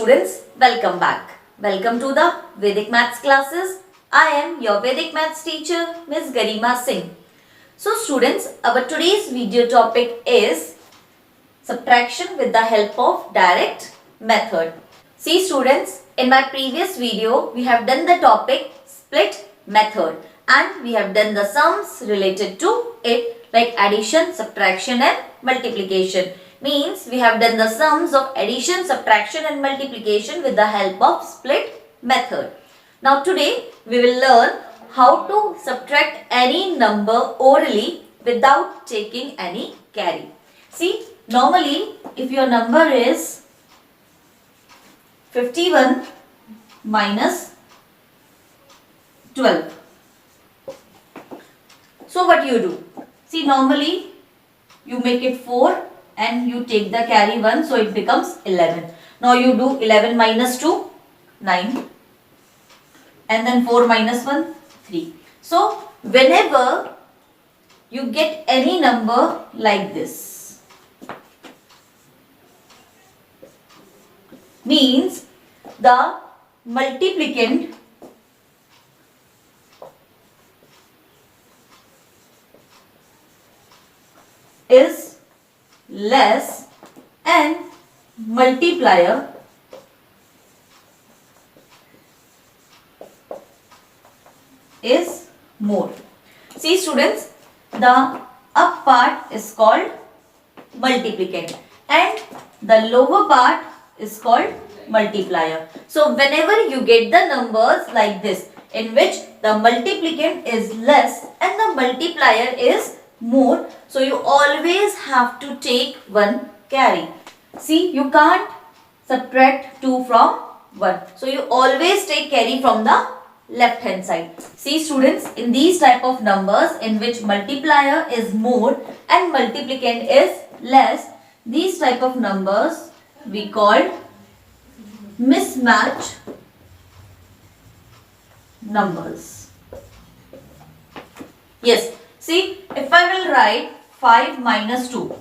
students, welcome back. Welcome to the Vedic Maths classes. I am your Vedic Maths teacher, Ms. Garima Singh. So students, our today's video topic is subtraction with the help of direct method. See students, in my previous video, we have done the topic split method and we have done the sums related to it like addition, subtraction and multiplication. Means we have done the sums of addition, subtraction and multiplication with the help of split method. Now today we will learn how to subtract any number orally without taking any carry. See, normally if your number is 51 minus 12. So what you do? See, normally you make it 4 and you take the carry 1, so it becomes 11. Now you do 11 minus 2, 9. And then 4 minus 1, 3. So whenever you get any number like this, means the multiplicand is less and multiplier is more. See students, the up part is called multiplicand and the lower part is called multiplier. So whenever you get the numbers like this in which the multiplicand is less and the multiplier is more, so you always have to take one carry. See, you can't subtract 2 from 1. So you always take carry from the left hand side. See students, in these type of numbers in which multiplier is more and multiplicand is less, these type of numbers we call mismatch numbers. Yes, see, if I will write 5 minus 2,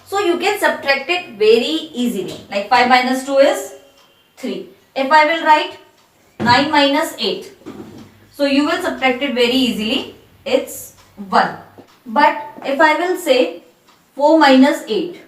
so you can subtract it very easily. Like 5 minus 2 is 3. If I will write 9 minus 8, so you will subtract it very easily. It's 1. But if I will say 4 minus 8,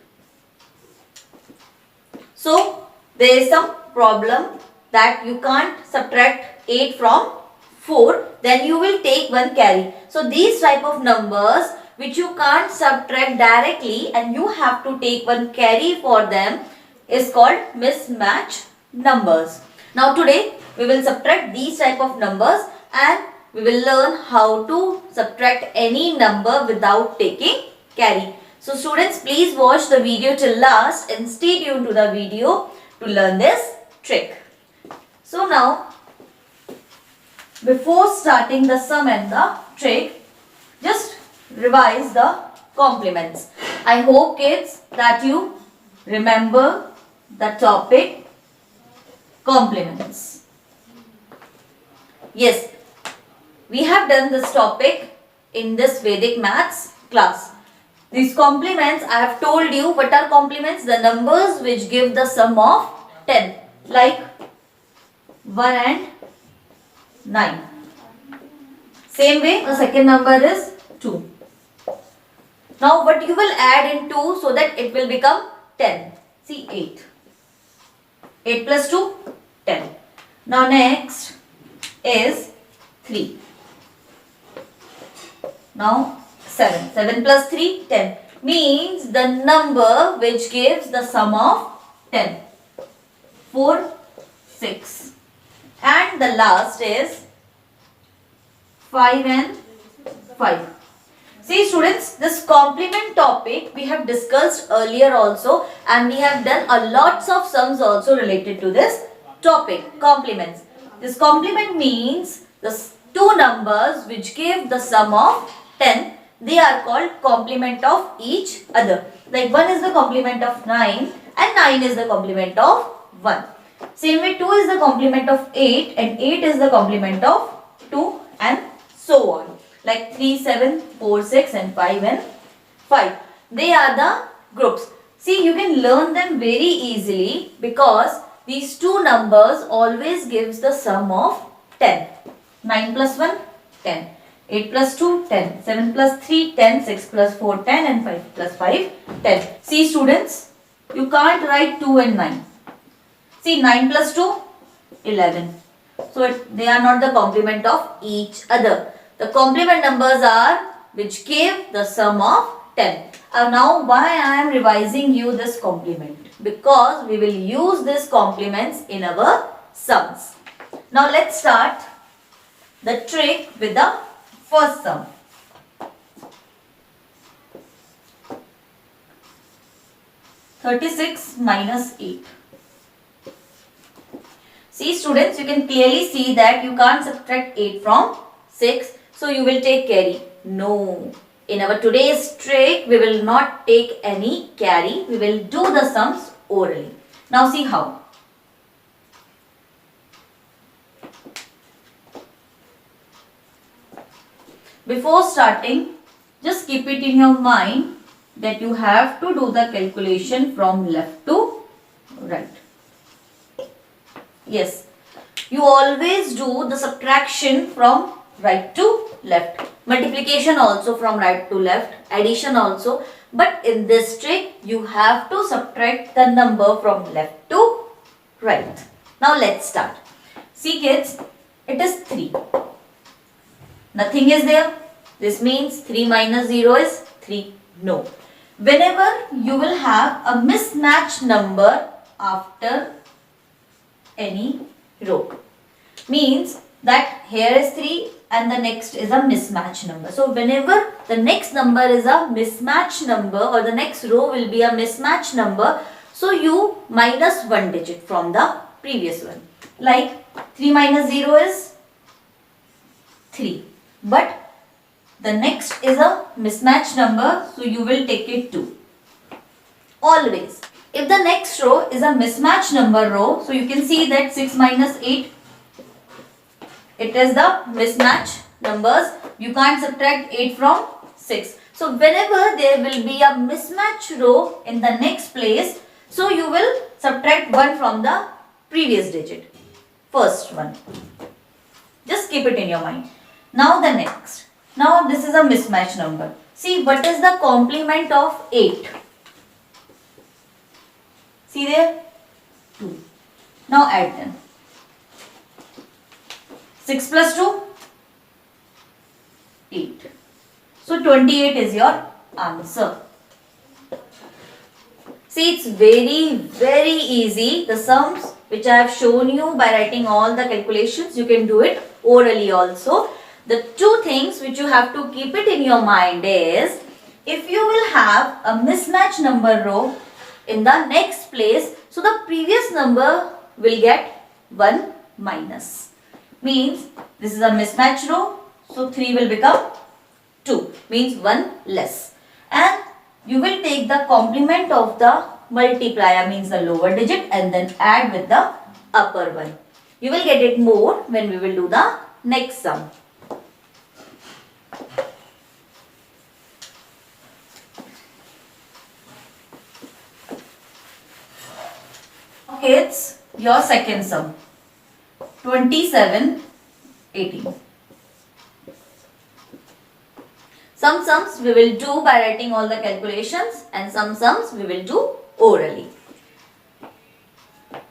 so there is some problem that you can't subtract 8 from 4, then you will take one carry. So these type of numbers which you can't subtract directly and you have to take one carry for them is called mismatch numbers. Now today we will subtract these type of numbers and we will learn how to subtract any number without taking carry. So students, please watch the video till last and stay tuned to the video to learn this trick. So now, before starting the sum and the trick, just revise the complements. I hope kids that you remember the topic complements. Yes, we have done this topic in this Vedic Maths class. These complements, I have told you what are complements, the numbers which give the sum of 10, like 1 and 9. Same way, the second number is 2. Now what you will add in 2 so that it will become 10. See, 8. 8 plus 2, 10. Now next is 3. Now 7. 7 plus 3, 10. Means the number which gives the sum of 10. 4, 6. And the last is 5 and 5. See students, this complement topic we have discussed earlier also and we have done a lots of sums also related to this topic, complements. This complement means the two numbers which give the sum of 10, they are called complement of each other. Like 1 is the complement of 9 and 9 is the complement of 1. Same way 2 is the complement of 8 and 8 is the complement of 2 and so on. Like 3, 7, 4, 6 and 5 and 5. They are the groups. See, you can learn them very easily because these two numbers always gives the sum of 10. 9 plus 1, 10. 8 plus 2, 10. 7 plus 3, 10. 6 plus 4, 10. And 5 plus 5, 10. See students, you can't write 2 and 9. See, 9 plus 2, 11. So, they are not the complement of each other. The complement numbers are which give the sum of 10. Now, why I am revising you this complement? Because we will use these complements in our sums. Now, let's start the trick with the first sum. "36 minus 8. See students, you can clearly see that you can't subtract 8 from 6. So you will take carry. No. In our today's trick, we will not take any carry. We will do the sums orally. Now see how. Before starting, just keep it in your mind that you have to do the calculation from left to right. Yes, you always do the subtraction from right to left. Multiplication also from right to left. Addition also. But in this trick, you have to subtract the number from left to right. Now let's start. See kids, it is 3. Nothing is there. This means 3 minus 0 is 3. No. Whenever you will have a mismatched number after any row, means that here is 3 and the next is a mismatched number. So whenever the next number is a mismatched number or the next row will be a mismatched number, so you minus 1 digit from the previous one. Like 3 minus 0 is 3. But the next is a mismatched number, so you will take it 2. Always. If the next row is a mismatched number row, so you can see that 6 minus 8, it is the mismatch numbers. You can't subtract 8 from 6. So whenever there will be a mismatch row in the next place, so you will subtract 1 from the previous digit. First one. Just keep it in your mind. Now the next. Now this is a mismatch number. See what is the complement of 8? See there? 2. Now add them. 6 plus 2? 8. So 28 is your answer. See, it's very easy. The sums which I have shown you by writing all the calculations, you can do it orally also. The two things which you have to keep it in your mind is, if you will have a mismatch number row in the next place, so the previous number will get 1 minus. Means this is a mismatch row, so 3 will become 2, means 1 less. And you will take the complement of the multiplier, means the lower digit, and then add with the upper one. You will get it more when we will do the next sum. Okay, it's your second sum. 27, 18. Some sums we will do by writing all the calculations, and some sums we will do orally.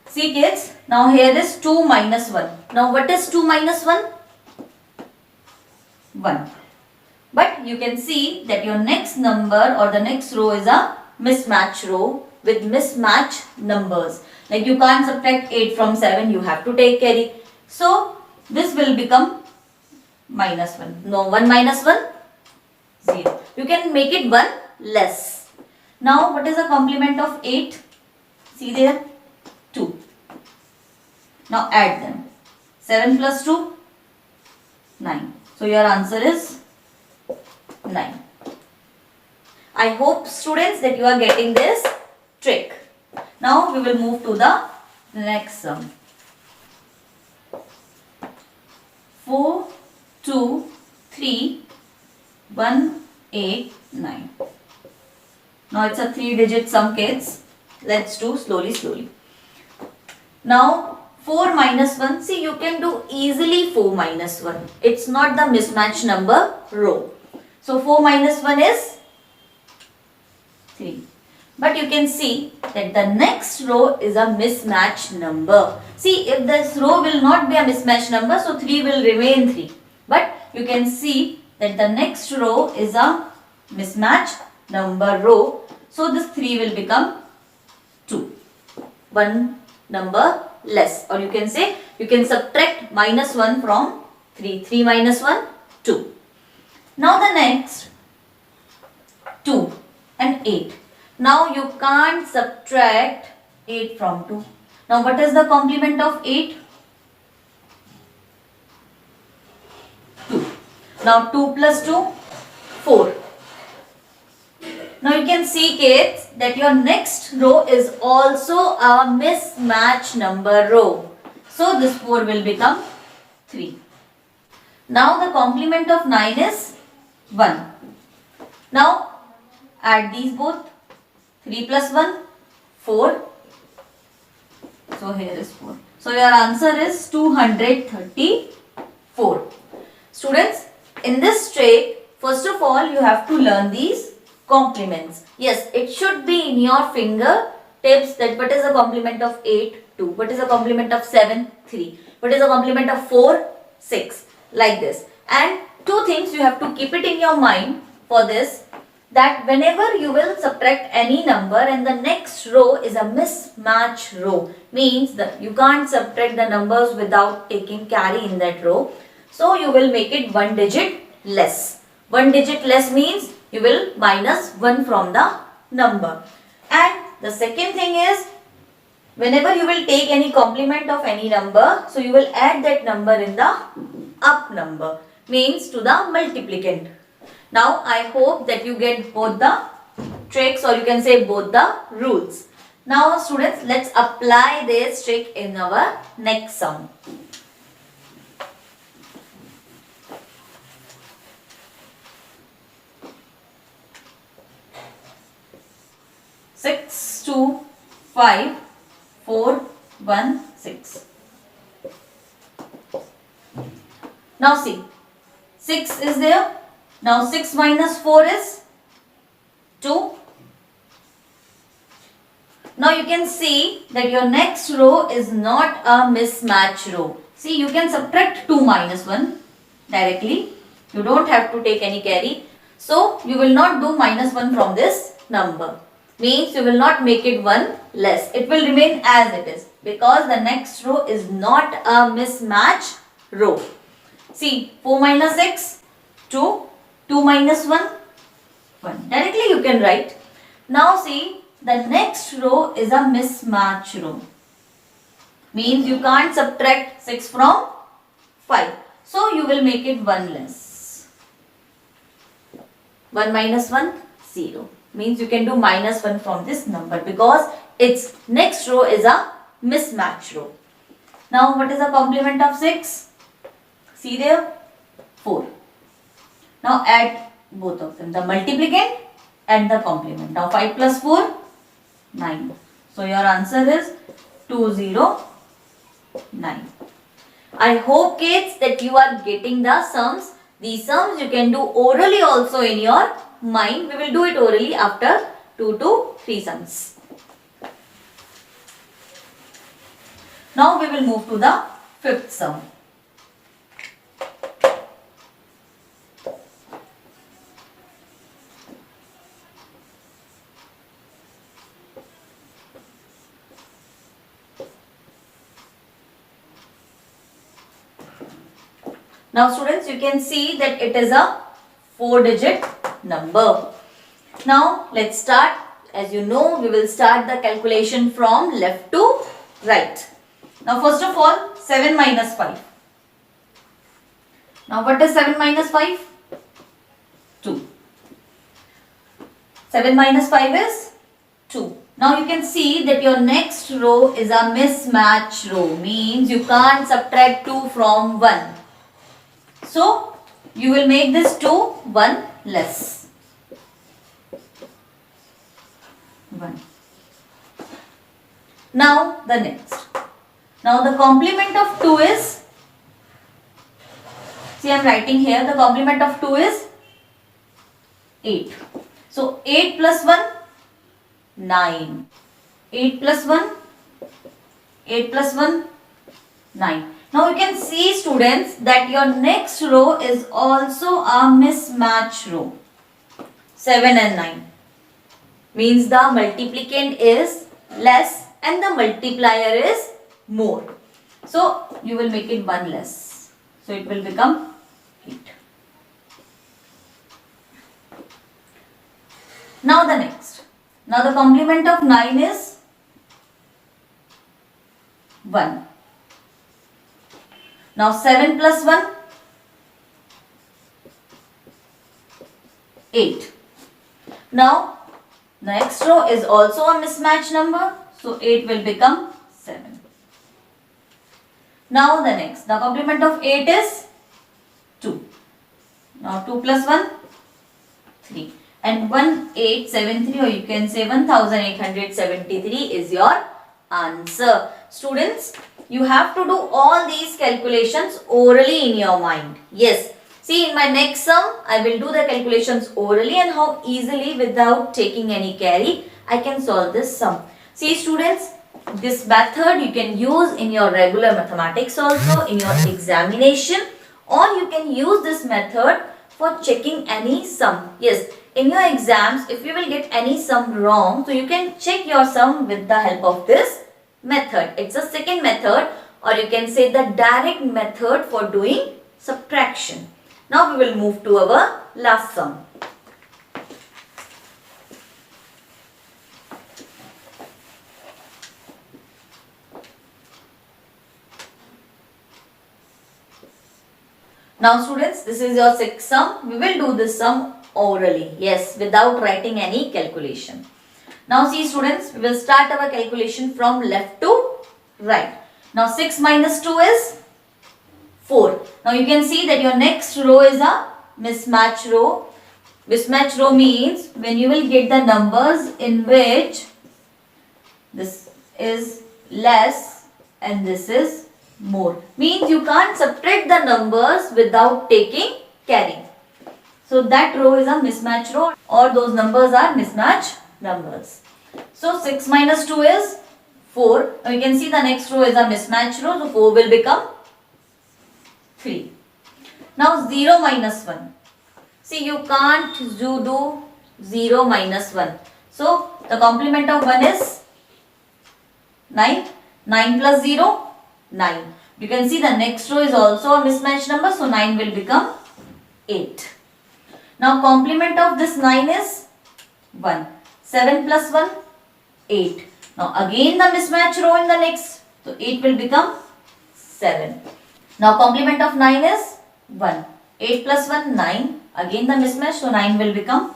See kids, now here is 2 minus 1. Now what is 2 minus 1? 1. But you can see that your next number or the next row is a mismatch row with mismatch numbers. Like you can't subtract 8 from 7, you have to take carry. So this will become minus 1. No, 1 minus 1? 0. You can make it 1 less. Now what is the complement of 8? See there? 2. Now add them. 7 plus 2? 9. So your answer is 9. I hope students that you are getting this trick. Now we will move to the next sum. 4, 2, 3, 1, 8, 9. Now it's a 3-digit sum, kids. Let's do slowly. Now 4 minus 1. See, you can do easily 4 minus 1. It's not the mismatch number row. So 4 minus 1 is 3. But you can see that the next row is a mismatch number. See, if this row will not be a mismatch number, so 3 will remain 3. But you can see that the next row is a mismatch number row. So this 3 will become 2. One number less. Or you can say, you can subtract minus 1 from 3. 3 minus 1, 2. Now the next 2 and 8. Now you can't subtract 8 from 2. Now what is the complement of 8? 2. Now 2 plus 2, 4. Now you can see, kids, that your next row is also a mismatch number row. So this 4 will become 3. Now the complement of 9 is 1. Now add these both. 3 plus 1, 4. So here is 4. So your answer is 234. Students, in this trick, first of all, you have to learn these complements. Yes, it should be in your fingertips that what is the complement of 8, 2. What is the complement of 7, 3. What is the complement of 4, 6. Like this. And two things you have to keep it in your mind for this. That whenever you will subtract any number and the next row is a mismatch row, means that you can't subtract the numbers without taking carry in that row. So you will make it 1 digit less. 1 digit less means you will minus 1 from the number. And the second thing is, whenever you will take any complement of any number, so you will add that number in the up number, means to the multiplicand. Now I hope that you get both the tricks, or you can say both the rules. Now students, let's apply this trick in our next sum. Six, 2, 5, 4, 1, 6. Now see, 6 is there. Now 6 minus 4 is 2. Now you can see that your next row is not a mismatch row. See, you can subtract 2 minus 1 directly. You don't have to take any carry. So you will not do minus 1 from this number. Means you will not make it 1 less. It will remain as it is, because the next row is not a mismatch row. See, 4 minus 6, 2. 2 minus 1, 1. Directly you can write. Now see, the next row is a mismatch row. Means you can't subtract 6 from 5. So you will make it 1 less. 1 minus 1, 0. Means you can do minus 1 from this number, because its next row is a mismatch row. Now what is the complement of 6? See there? 4. Now add both of them, the multiplicand and the complement. Now 5 plus 4, 9. So your answer is 209. I hope, kids, that you are getting the sums. These sums you can do orally also in your mind. We will do it orally after 2 to 3 sums. Now we will move to the 5th sum. Now students, you can see that it is a 4-digit number. Now let's start. As you know, we will start the calculation from left to right. Now first of all, 7 minus 5. Now what is 7 minus 5? 2. 7 minus 5 is 2. Now you can see that your next row is a mismatch row. Means you can't subtract 2 from 1. So you will make this 2 1 less. 1. Now the next. Now the complement of 2 is, see I am writing here, the complement of 2 is 8. So 8 plus 1, 9. 8 plus 1, 8 plus 1, 9. Now you can see students that your next row is also a mismatch row. 7 and 9. Means the multiplicand is less and the multiplier is more. So you will make it 1 less. So it will become 8. Now the next. Now the complement of 9 is 1. Now 7 plus 1, 8. Now next row is also a mismatch number. So 8 will become 7. Now the next. The complement of 8 is 2. Now 2 plus 1, 3. And 1873, or you can say 1873 is your answer. Students, you have to do all these calculations orally in your mind. Yes. See, in my next sum, I will do the calculations orally and how easily without taking any carry I can solve this sum. See students, this method you can use in your regular mathematics also, in your examination, or you can use this method for checking any sum. Yes, in your exams, if you will get any sum wrong, so you can check your sum with the help of this method. It's a second method, or you can say the direct method for doing subtraction. Now we will move to our last sum. Now students, this is your sixth sum. We will do this sum orally. Yes, without writing any calculation. Now see students, we will start our calculation from left to right. Now 6 minus 2 is 4. Now you can see that your next row is a mismatch row. Mismatch row means when you will get the numbers in which this is less and this is more. Means you can't subtract the numbers without taking carry. So that row is a mismatch row, or those numbers are mismatch numbers. So 6 minus 2 is 4. Now you can see the next row is a mismatch row. So 4 will become 3. Now 0 minus 1. See, you can't do 0 minus 1. So the complement of 1 is 9. 9 plus 0, 9. You can see the next row is also a mismatch number. So 9 will become 8. Now complement of this 9 is 1. 7 plus 1, 8. Now again the mismatch row in the next. So 8 will become 7. Now complement of 9 is 1. 8 plus 1, 9. Again the mismatch. So 9 will become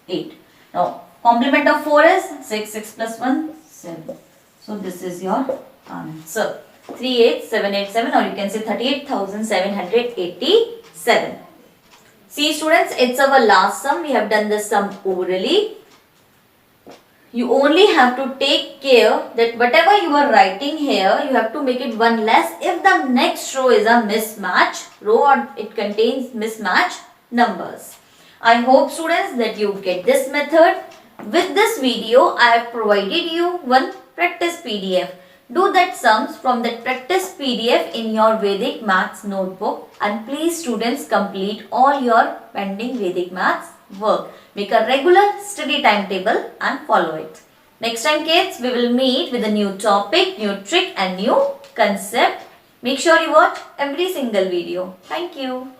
8. Now complement of 4 is 6. 6 plus 1, 7. So this is your answer. 38787, or you can say 38,787. See students, it's our last sum. We have done this sum orally. You only have to take care that whatever you are writing here, you have to make it 1 less if the next row is a mismatch row or it contains mismatch numbers. I hope students that you get this method. With this video, I have provided you one practice PDF. Do that sums from that practice PDF in your Vedic Maths notebook, and please students complete all your pending Vedic Maths work. Make a regular study timetable and follow it. Next time kids, we will meet with a new topic, new trick and new concept. Make sure you watch every single video. Thank you.